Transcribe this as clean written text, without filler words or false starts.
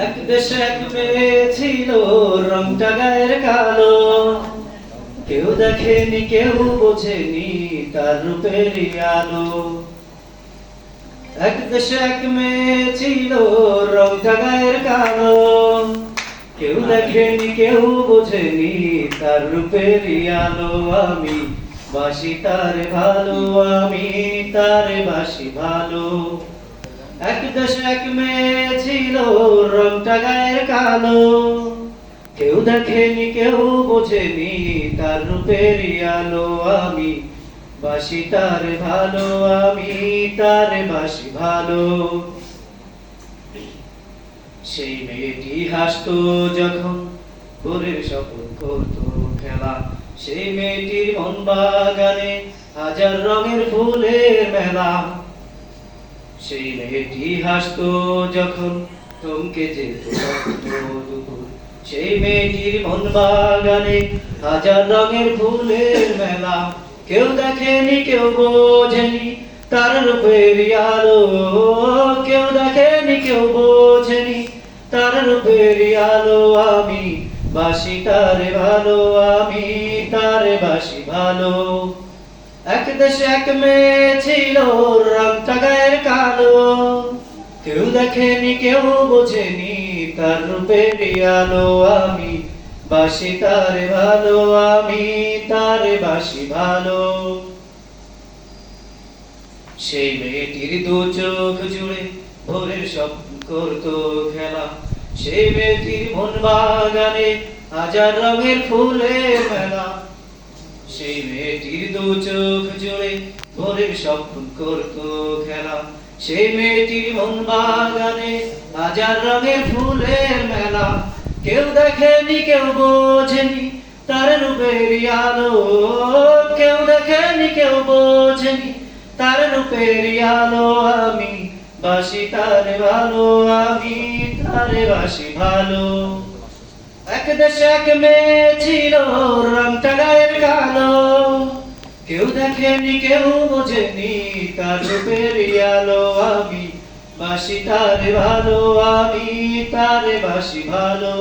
এক দেশে এক মেয়ে ছিল, রংটা গায়ের কালো, কেউ দেখেনি কেউ বোঝেনি তার রূপেরই আলো। এক দেশে এক মেয়ে ছিল, রংটা গায়ের কালো, কেউ দেখেনি কেউ বোঝেনি তার রূপেরই আলো। আমি বাসি তারে ভালো, আমি তারে বাসি ভালো। এক দেশে এক মেয়ে ছিল, রংটা গায়ের কালো, কেউ দেখেনি কেউ বোঝেনি তার রূপেরই আলো। আমি বাসি তারে ভালো, আমি তারে বাসি ভালো। সেই মেয়েটি হাসতো যখন ভোরের স্বপ্ন করতো খেলা, সেই মেয়েটির মন বাগানে হাজার রঙের ফুলের মেলা। সেই মেয়েটি হাসতো যখন থমকে যেত দুপুর, সেই মেয়েটির মন বাগানে হাজার রঙের ফুলের মেলা। কেউ দেখেনি কেউ বোঝেনি তার রূপের আলো, কেউ দেখেনি কেউ বোঝেনি তার রূপের আলো। আমি বাসি তারে ভালো, আমি তারে বাসি ভালো। এক দেশে এক মেয়ে ছিল, রংটা গায়ের কালো, কেউ দেখেনি কেউ বোঝেনি তার রূপের আলো। আমি বাসি তারে ভালো, আমি তারে বাসি ভালো। সেই মেয়েটির দু চোখ জুড়ে ভোরের স্বপ্ন করতো খেলা, সেই মেয়েটির মন বাগানে হাজার রঙের ফুলের মেলা। সেই মেয়েটির দু চোখ জুড়ে ভোরের স্বপ্ন করতো খেলা, সেই মেয়েটির মন বাগানে হাজার রঙের ফুলের মেলা। কেউ দেখেনি কেউ বোঝেনি তার রূপের আলো, কেউ দেখেনি কেউ বোঝেনি তার রূপের আলো। আমি বাসি তারে ভালো, আমি তারে বাসি ভালো। এক দেশে এক মেয়ে ছিল, রংটা গায়ের কালো, কেউ দেখেনি কেউ বোঝেনি তার রূপের আলো। আমি বাসি তারে ভালো, আমি তারে বাসি ভালো।